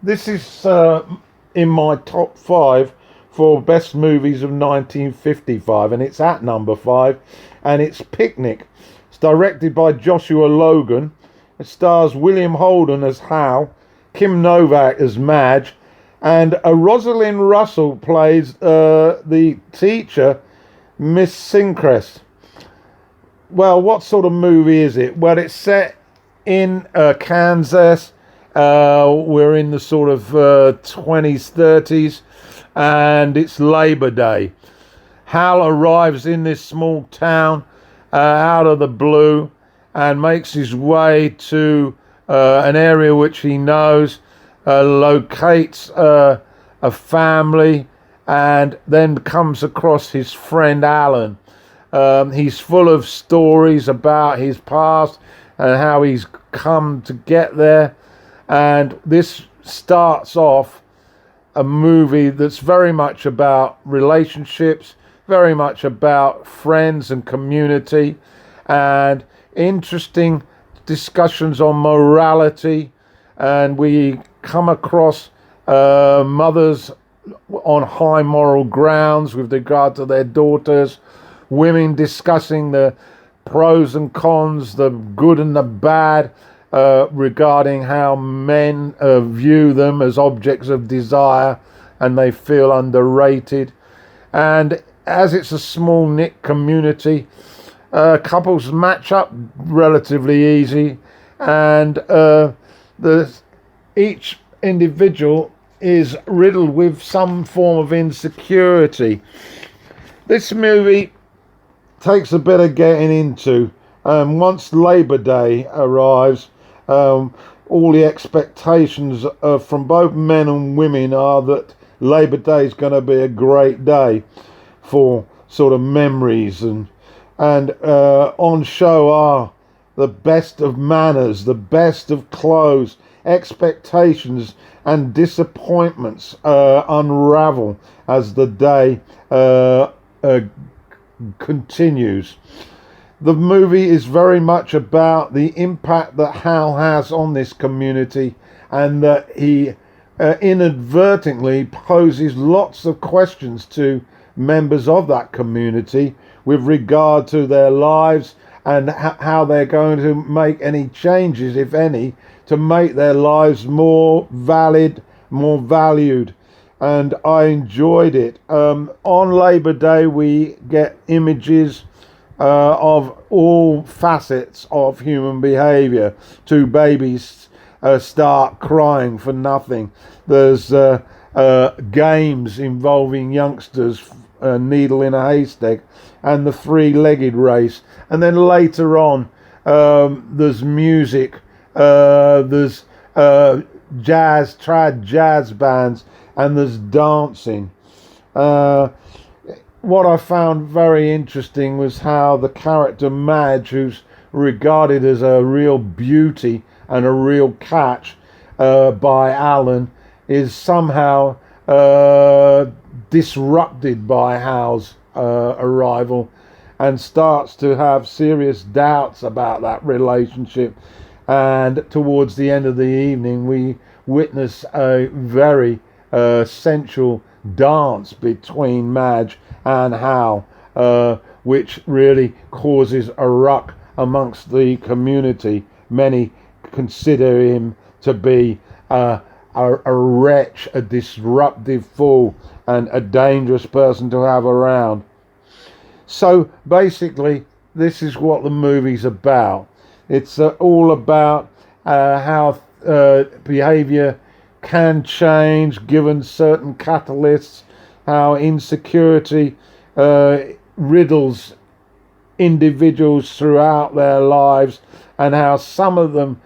This is in my top five for best movies of 1955, and it's at number five, and it's Picnic. It's directed by Joshua Logan. It stars William Holden as Hal, Kim Novak as Madge, and Rosalind Russell plays the teacher, Miss Sincrest. Well, what sort of movie is it? Well, it's set in Kansas. We're in the sort of 20s, 30s, and it's Labor Day. Hal arrives in this small town out of the blue and makes his way to an area which he knows, locates a family, and then comes across his friend Alan. He's full of stories about his past and how he's come to get there. And this starts off a movie that's very much about relationships, very much about friends and community, and interesting discussions on morality. And we come across mothers on high moral grounds with regard to their daughters, women discussing the pros and cons, the good and the bad, regarding how men view them as objects of desire and they feel underrated. And as it's a small knit community, couples match up relatively easy, and each individual is riddled with some form of insecurity. This movie takes a bit of getting into. Once Labor Day arrives, all the expectations from both men and women are that Labor Day is going to be a great day for sort of memories, and on show are the best of manners, the best of clothes, expectations and disappointments unravel as the day continues. The movie is very much about the impact that Hal has on this community, and that he inadvertently poses lots of questions to members of that community with regard to their lives and how they're going to make any changes, if any, to make their lives more valid, more valued. And I enjoyed it. On Labor Day, we get images of all facets of human behavior. Two babies start crying for nothing. There's games involving youngsters, needle in a haystack, and the three-legged race. And then later on, there's music, there's trad jazz bands, and there's dancing. What I found very interesting was how the character Madge, who's regarded as a real beauty and a real catch by Alan, is somehow disrupted by Hal's arrival and starts to have serious doubts about that relationship. And towards the end of the evening, we witness a very sensual dance between Madge and Hal, which really causes a ruck amongst the community. Many consider him to be a wretch, a disruptive fool, and a dangerous person to have around. So basically, this is what the movie's about. It's all about how behavior can change given certain catalysts, how insecurity riddles individuals throughout their lives, and how some of them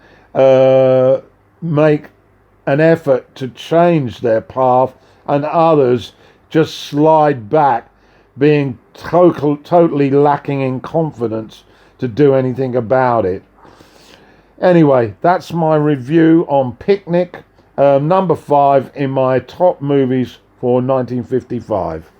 make an effort to change their path and others just slide back, being totally lacking in confidence to do anything about it. Anyway, that's my review on Picnic, number 5 in my top movies for 1955.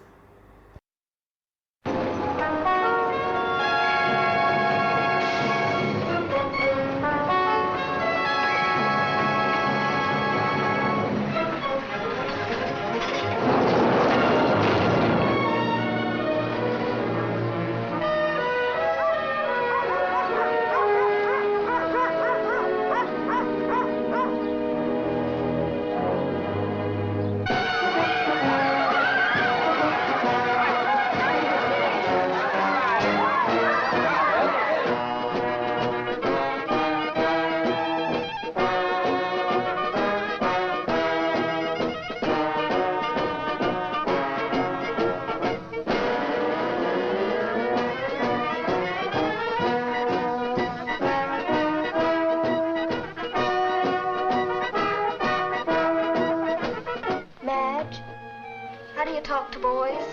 you talk to boys?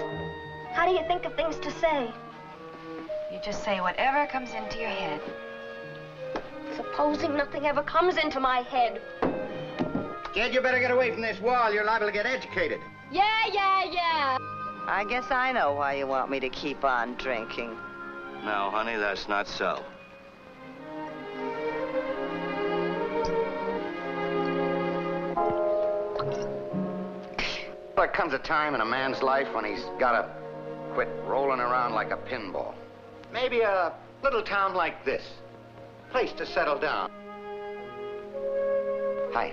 How do you think of things to say? You just say whatever comes into your head. Supposing nothing ever comes into my head. Kid, you better get away from this wall. You're liable to get educated. Yeah. I guess I know why you want me to keep on drinking. No, honey, that's not so. There comes a time in a man's life when he's gotta quit rolling around like a pinball. Maybe a little town like this. Place to settle down. Hi.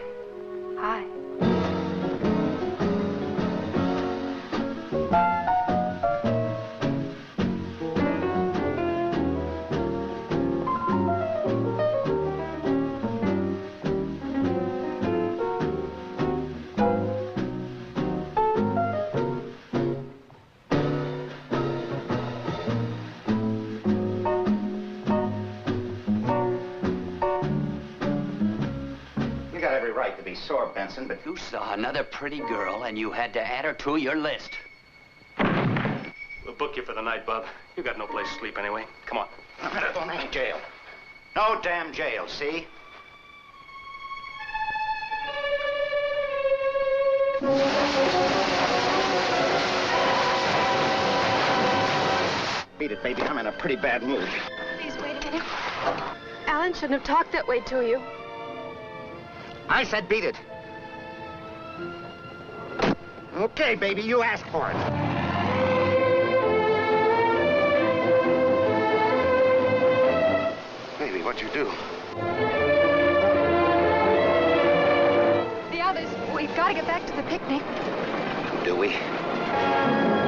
Hi. You got every right to be sore, Benson, but You saw another pretty girl and you had to add her to your list. We'll book you for the night, Bub. You got no place to sleep anyway. Come on. that ain't jail. No damn jail, see? Beat it, baby. I'm in a pretty bad mood. Please wait a minute. Alan shouldn't have talked that way to you. I said beat it. Okay, baby, you asked for it. Baby, what'd you do? The others, we've got to get back to the picnic. Do we?